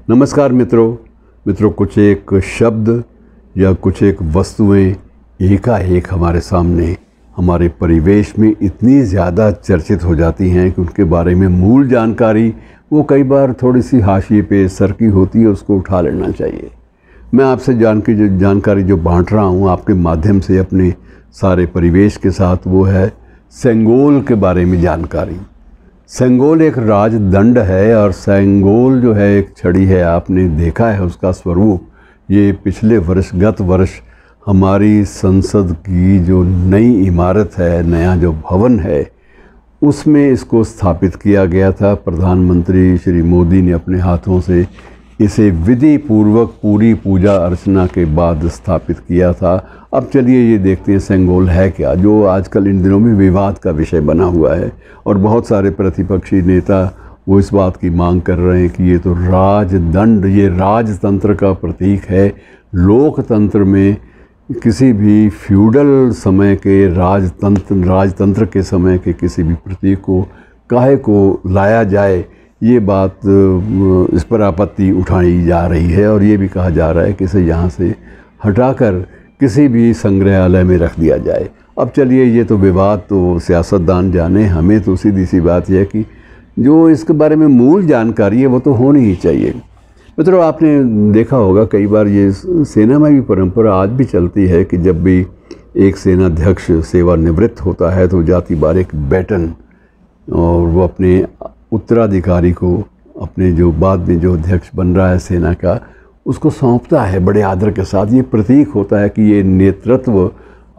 नमस्कार मित्रों, कुछ एक शब्द या कुछ एक वस्तुएं एकाएक हमारे सामने हमारे परिवेश में इतनी ज़्यादा चर्चित हो जाती हैं कि उनके बारे में मूल जानकारी वो कई बार थोड़ी सी हाशिए पे सरकी होती है, उसको उठा लेना चाहिए। मैं आपसे जानकारी जो बांट रहा हूँ आपके माध्यम से अपने सारे परिवेश के साथ, वो है सेंगोल के बारे में जानकारी। सेंगोल एक राजदंड है और सेंगोल जो है एक छड़ी है। आपने देखा है उसका स्वरूप। ये पिछले वर्ष गत वर्ष हमारी संसद की जो नई इमारत है, नया जो भवन है, उसमें इसको स्थापित किया गया था। प्रधानमंत्री श्री मोदी ने अपने हाथों से इसे विधि पूर्वक पूरी पूजा अर्चना के बाद स्थापित किया था। अब चलिए ये देखते हैं सेंगोल है क्या, जो आजकल इन दिनों में विवाद का विषय बना हुआ है और बहुत सारे प्रतिपक्षी नेता वो इस बात की मांग कर रहे हैं कि ये तो राजदंड, ये राजतंत्र का प्रतीक है। लोकतंत्र में किसी भी फ्यूडल समय के राजतंत्र के समय के किसी भी प्रतीक को काहे को लाया जाए, ये बात इस पर आपत्ति उठाई जा रही है और ये भी कहा जा रहा है कि इसे यहाँ से हटाकर किसी भी संग्रहालय में रख दिया जाए। अब चलिए ये तो विवाद तो सियासतदान जाने, हमें तो सीधी सी बात यह है कि जो इसके बारे में मूल जानकारी है वो तो होनी ही चाहिए। मित्रों, आपने देखा होगा कई बार ये सेना में भी परंपरा आज भी चलती है कि जब भी एक सेनाध्यक्ष सेवानिवृत्त होता है तो जाति बार एक बैटन और वो अपने उत्तराधिकारी को, अपने जो बाद में जो अध्यक्ष बन रहा है सेना का, उसको सौंपता है बड़े आदर के साथ। ये प्रतीक होता है कि ये नेतृत्व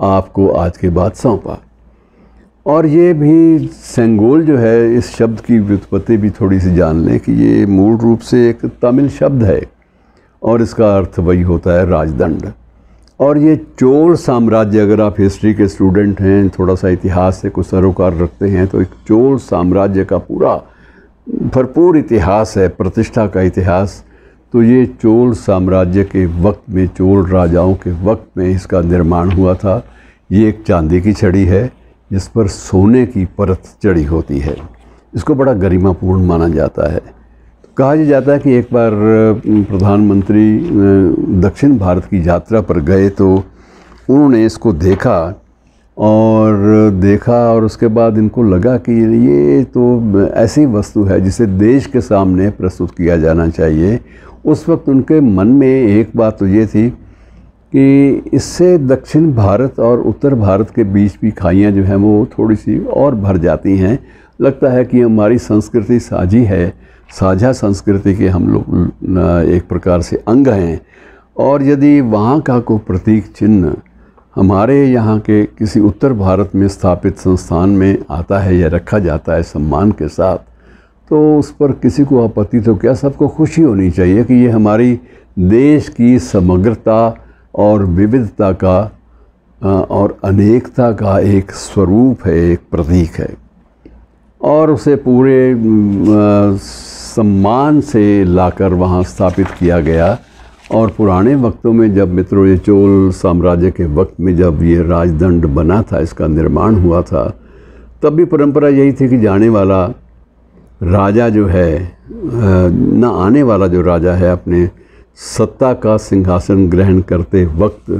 आपको आज के बाद सौंपा। और ये भी सेंगोल जो है, इस शब्द की व्युत्पत्ति भी थोड़ी सी जान लें कि ये मूल रूप से एक तमिल शब्द है और इसका अर्थ वही होता है राजदंड। और ये चोल साम्राज्य, अगर आप हिस्ट्री के स्टूडेंट हैं, थोड़ा सा इतिहास से कुछ सरोकार रखते हैं, तो एक चोल साम्राज्य का पूरा भरपूर इतिहास है, प्रतिष्ठा का इतिहास। तो ये चोल साम्राज्य के वक्त में, चोल राजाओं के वक्त में इसका निर्माण हुआ था। ये एक चांदी की छड़ी है जिस पर सोने की परत चढ़ी होती है। इसको बड़ा गरिमापूर्ण माना जाता है। कहा जाता है कि एक बार प्रधानमंत्री दक्षिण भारत की यात्रा पर गए तो उन्होंने इसको देखा और उसके बाद इनको लगा कि ये तो ऐसी वस्तु है जिसे देश के सामने प्रस्तुत किया जाना चाहिए। उस वक्त उनके मन में एक बात तो ये थी कि इससे दक्षिण भारत और उत्तर भारत के बीच भी खाइयाँ जो हैं वो थोड़ी सी और भर जाती हैं। लगता है कि हमारी संस्कृति साझी है, साझा संस्कृति के हम लोग एक प्रकार से अंग हैं। और यदि वहाँ का कोई प्रतीक चिन्ह हमारे यहाँ के किसी उत्तर भारत में स्थापित संस्थान में आता है या रखा जाता है सम्मान के साथ, तो उस पर किसी को आपत्ति तो क्या, सबको खुशी होनी चाहिए कि ये हमारी देश की समग्रता और विविधता का और अनेकता का एक स्वरूप है, एक प्रतीक है। और उसे पूरे सम्मान से लाकर वहाँ स्थापित किया गया। और पुराने वक्तों में जब मित्रों ये चोल साम्राज्य के वक्त में जब ये राजदंड बना था, इसका निर्माण हुआ था, तब भी परंपरा यही थी कि जाने वाला राजा जो है, ना आने वाला जो राजा है, अपने सत्ता का सिंहासन ग्रहण करते वक्त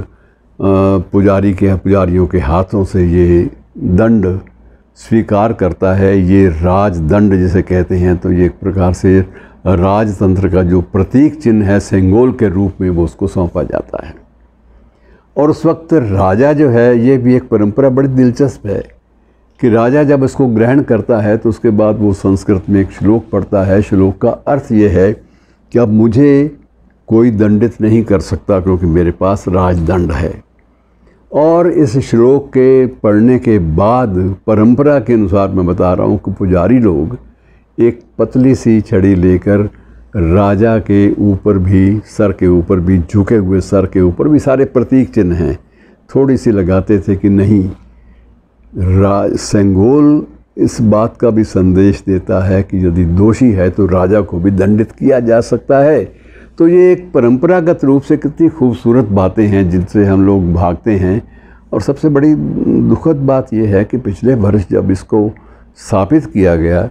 पुजारियों के हाथों से ये दंड स्वीकार करता है। ये राजदंड जिसे कहते हैं, तो ये एक प्रकार से राजतंत्र का जो प्रतीक चिन्ह है सेंगोल के रूप में वो उसको सौंपा जाता है। और उस वक्त राजा जो है, ये भी एक परंपरा बड़ी दिलचस्प है कि राजा जब इसको ग्रहण करता है तो उसके बाद वो संस्कृत में एक श्लोक पढ़ता है। श्लोक का अर्थ ये है कि अब मुझे कोई दंडित नहीं कर सकता क्योंकि मेरे पास राजदंड है। और इस श्लोक के पढ़ने के बाद परंपरा के अनुसार मैं बता रहा हूँ कि पुजारी लोग एक पतली सी छड़ी लेकर राजा के ऊपर भी, सर के ऊपर भी, झुके हुए सर के ऊपर भी सारे प्रतीक चिन्ह हैं, थोड़ी सी लगाते थे कि नहीं, सेंगोल इस बात का भी संदेश देता है कि यदि दोषी है तो राजा को भी दंडित किया जा सकता है। तो ये एक परंपरागत रूप से कितनी खूबसूरत बातें हैं जिनसे हम लोग भागते हैं। और सबसे बड़ी दुखद बात यह है कि पिछले वर्ष जब इसको स्थापित किया गया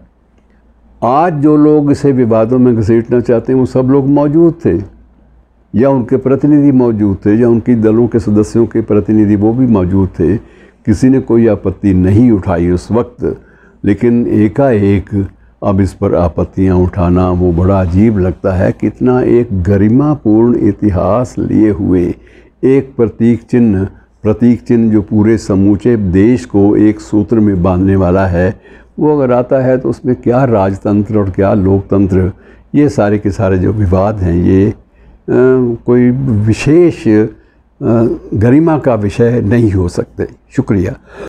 आज जो लोग इसे विवादों में घसीटना चाहते हैं वो सब लोग मौजूद थे, या उनके प्रतिनिधि मौजूद थे, या उनकी दलों के सदस्यों के प्रतिनिधि वो भी मौजूद थे। किसी ने कोई आपत्ति नहीं उठाई उस वक्त, लेकिन एकाएक अब इस पर आपत्तियां उठाना वो बड़ा अजीब लगता है। कितना एक गरिमापूर्ण इतिहास लिए हुए एक प्रतीक चिन्ह जो पूरे समूचे देश को एक सूत्र में बांधने वाला है, वो अगर आता है तो उसमें क्या राजतंत्र और क्या लोकतंत्र, ये सारे के सारे जो विवाद हैं ये कोई विशेष गरिमा का विषय नहीं हो सकते। शुक्रिया।